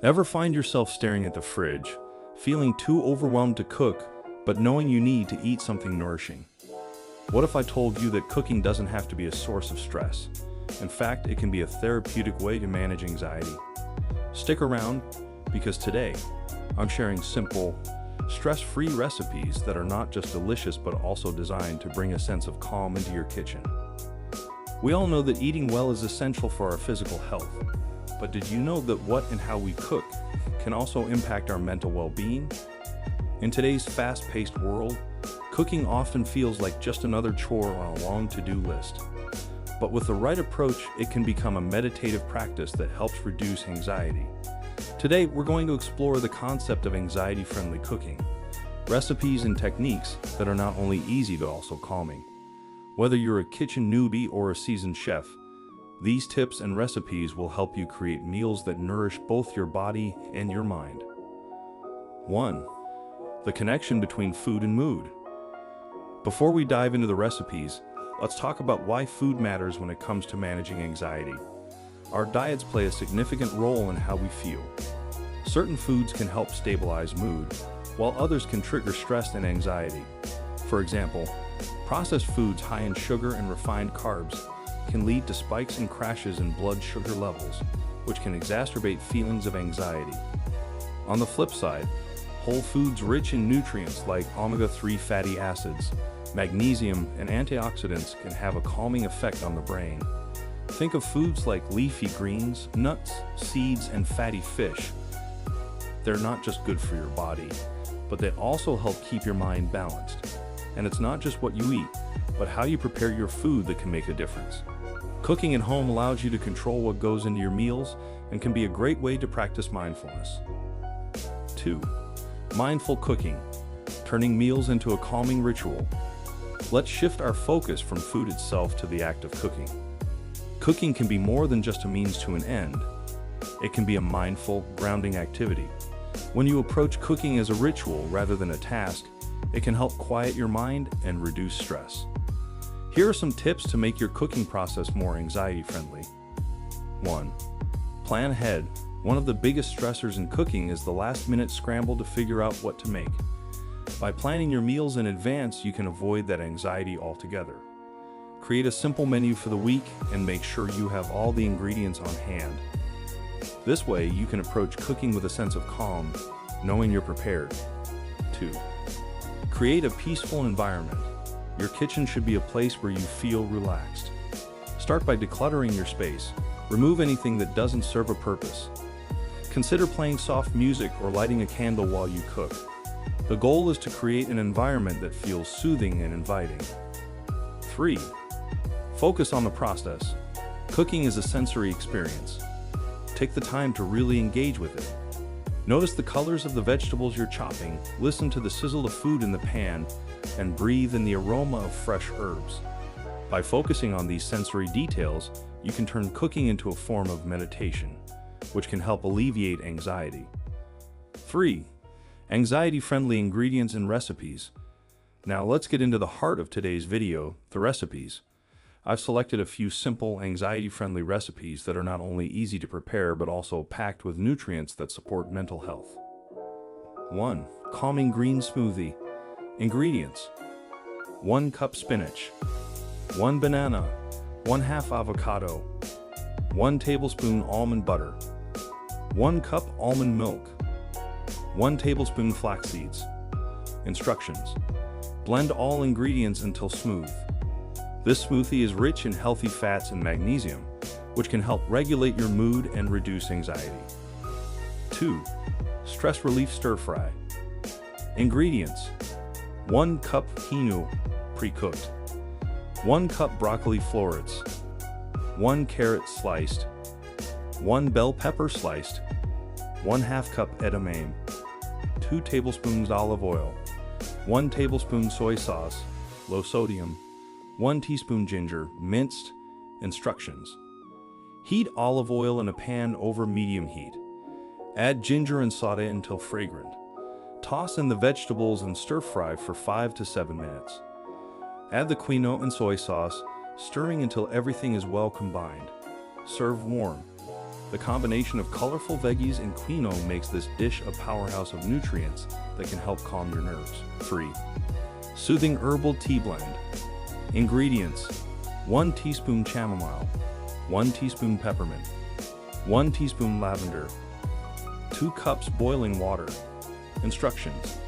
Ever find yourself staring at the fridge, feeling too overwhelmed to cook, but knowing you need to eat something nourishing? What if I told you that cooking doesn't have to be a source of stress? In fact, it can be a therapeutic way to manage anxiety. Stick around, because today, I'm sharing simple, stress-free recipes that are not just delicious but also designed to bring a sense of calm into your kitchen. We all know that eating well is essential for our physical health, but did you know that what and how we cook can also impact our mental well-being? In today's fast-paced world, cooking often feels like just another chore on a long to-do list. But with the right approach, it can become a meditative practice that helps reduce anxiety. Today, we're going to explore the concept of anxiety-friendly cooking, recipes and techniques that are not only easy but also calming. Whether you're a kitchen newbie or a seasoned chef, these tips and recipes will help you create meals that nourish both your body and your mind. 1. The connection between food and mood. Before we dive into the recipes, let's talk about why food matters when it comes to managing anxiety. Our diets play a significant role in how we feel. Certain foods can help stabilize mood, while others can trigger stress and anxiety. For example, processed foods high in sugar and refined carbs can lead to spikes and crashes in blood sugar levels, which can exacerbate feelings of anxiety. On the flip side, whole foods rich in nutrients like omega-3 fatty acids, magnesium, and antioxidants can have a calming effect on the brain. Think of foods like leafy greens, nuts, seeds, and fatty fish. They're not just good for your body, but they also help keep your mind balanced. And it's not just what you eat, but how you prepare your food that can make a difference. Cooking at home allows you to control what goes into your meals and can be a great way to practice mindfulness. 2. Mindful cooking, turning meals into a calming ritual. Let's shift our focus from food itself to the act of cooking. Cooking can be more than just a means to an end. It can be a mindful, grounding activity. When you approach cooking as a ritual rather than a task, it can help quiet your mind and reduce stress. Here are some tips to make your cooking process more anxiety-friendly. 1. Plan ahead. One of the biggest stressors in cooking is the last-minute scramble to figure out what to make. By planning your meals in advance, you can avoid that anxiety altogether. Create a simple menu for the week and make sure you have all the ingredients on hand. This way, you can approach cooking with a sense of calm, knowing you're prepared. 2. Create a peaceful environment. Your kitchen should be a place where you feel relaxed. Start by decluttering your space. Remove anything that doesn't serve a purpose. Consider playing soft music or lighting a candle while you cook. The goal is to create an environment that feels soothing and inviting. 3. Focus on the process. Cooking is a sensory experience. Take the time to really engage with it. Notice the colors of the vegetables you're chopping, listen to the sizzle of food in the pan, and breathe in the aroma of fresh herbs. By focusing on these sensory details, you can turn cooking into a form of meditation, which can help alleviate anxiety. 3. Anxiety-friendly ingredients and recipes. Now let's get into the heart of today's video, the recipes. I've selected a few simple, anxiety-friendly recipes that are not only easy to prepare but also packed with nutrients that support mental health. 1. Calming green smoothie. Ingredients: 1 cup spinach, 1 banana, 1/2 avocado, 1 tablespoon almond butter, 1 cup almond milk, 1 tablespoon flax seeds. Instructions: blend all ingredients until smooth. This smoothie is rich in healthy fats and magnesium, which can help regulate your mood and reduce anxiety. 2. Stress relief stir fry. Ingredients: 1 cup quinoa, pre-cooked, 1 cup broccoli florets, 1 carrot sliced, 1 bell pepper sliced, 1/2 cup edamame, 2 tablespoons olive oil, 1 tablespoon soy sauce, low sodium, 1 teaspoon ginger, minced. Instructions: heat olive oil in a pan over medium heat. Add ginger and saute until fragrant. Toss in the vegetables and stir fry for 5 to 7 minutes. Add the quinoa and soy sauce, stirring until everything is well combined. Serve warm. The combination of colorful veggies and quinoa makes this dish a powerhouse of nutrients that can help calm your nerves. 3. Soothing herbal tea blend. Ingredients: 1 teaspoon chamomile, 1 teaspoon peppermint, 1 teaspoon lavender, 2 cups boiling water. Instructions: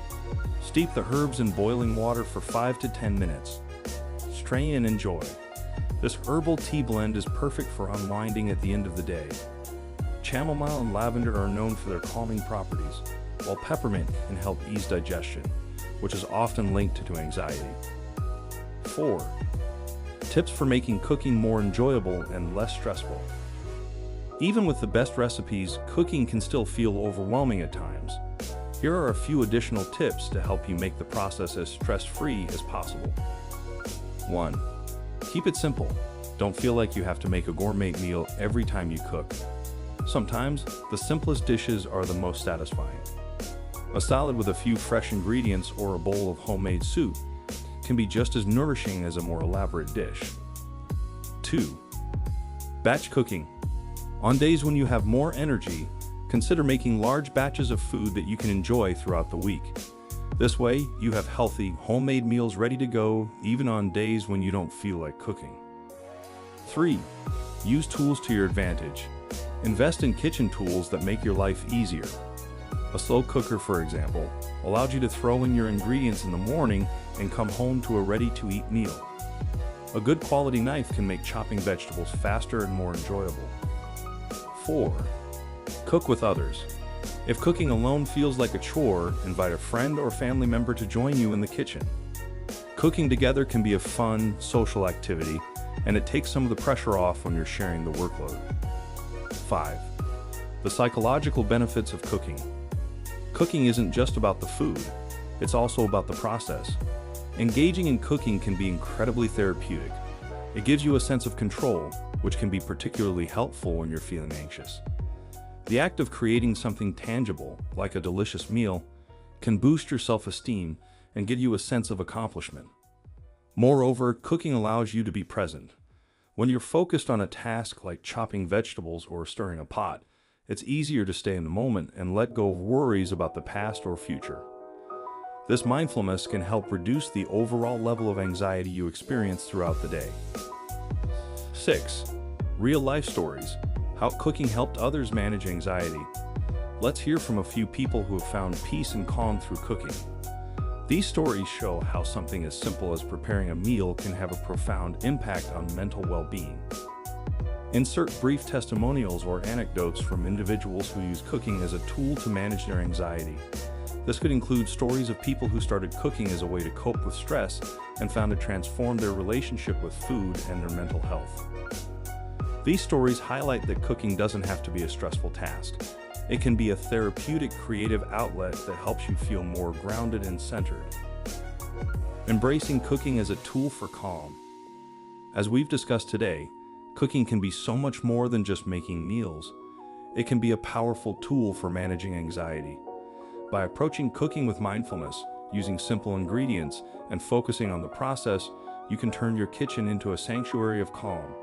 steep the herbs in boiling water for 5 to 10 minutes. Strain and enjoy. This herbal tea blend is perfect for unwinding at the end of the day. Chamomile and lavender are known for their calming properties, while peppermint can help ease digestion, which is often linked to anxiety. 4. Tips for making cooking more enjoyable and less stressful. Even with the best recipes, cooking can still feel overwhelming at times. Here are a few additional tips to help you make the process as stress-free as possible. 1. Keep it simple. Don't feel like you have to make a gourmet meal every time you cook. Sometimes, the simplest dishes are the most satisfying. A salad with a few fresh ingredients or a bowl of homemade soup can be just as nourishing as a more elaborate dish. 2. Batch cooking. On days when you have more energy, consider making large batches of food that you can enjoy throughout the week. This way, you have healthy, homemade meals ready to go even on days when you don't feel like cooking. 3. Use tools to your advantage. Invest in kitchen tools that make your life easier. A slow cooker, for example, allows you to throw in your ingredients in the morning and come home to a ready-to-eat meal. A good quality knife can make chopping vegetables faster and more enjoyable. 4. Cook with others. If cooking alone feels like a chore, invite a friend or family member to join you in the kitchen. Cooking together can be a fun, social activity, and it takes some of the pressure off when you're sharing the workload. 5. The psychological benefits of cooking. Cooking isn't just about the food, it's also about the process. Engaging in cooking can be incredibly therapeutic. It gives you a sense of control, which can be particularly helpful when you're feeling anxious. The act of creating something tangible, like a delicious meal, can boost your self-esteem and give you a sense of accomplishment. Moreover, cooking allows you to be present. When you're focused on a task like chopping vegetables or stirring a pot, it's easier to stay in the moment and let go of worries about the past or future. This mindfulness can help reduce the overall level of anxiety you experience throughout the day. 6. Real-life stories. How cooking helped others manage anxiety. Let's hear from a few people who have found peace and calm through cooking. These stories show how something as simple as preparing a meal can have a profound impact on mental well-being. Insert brief testimonials or anecdotes from individuals who use cooking as a tool to manage their anxiety. This could include stories of people who started cooking as a way to cope with stress and found it transformed their relationship with food and their mental health. These stories highlight that cooking doesn't have to be a stressful task. It can be a therapeutic, creative outlet that helps you feel more grounded and centered. Embracing cooking as a tool for calm. As we've discussed today, cooking can be so much more than just making meals. It can be a powerful tool for managing anxiety. By approaching cooking with mindfulness, using simple ingredients, and focusing on the process, you can turn your kitchen into a sanctuary of calm.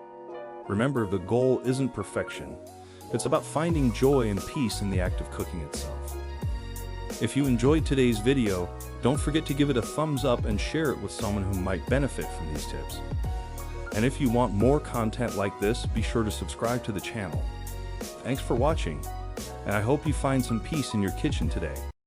Remember, the goal isn't perfection. It's about finding joy and peace in the act of cooking itself. If you enjoyed today's video, don't forget to give it a thumbs up and share it with someone who might benefit from these tips. And if you want more content like this, be sure to subscribe to the channel. Thanks for watching, and I hope you find some peace in your kitchen today.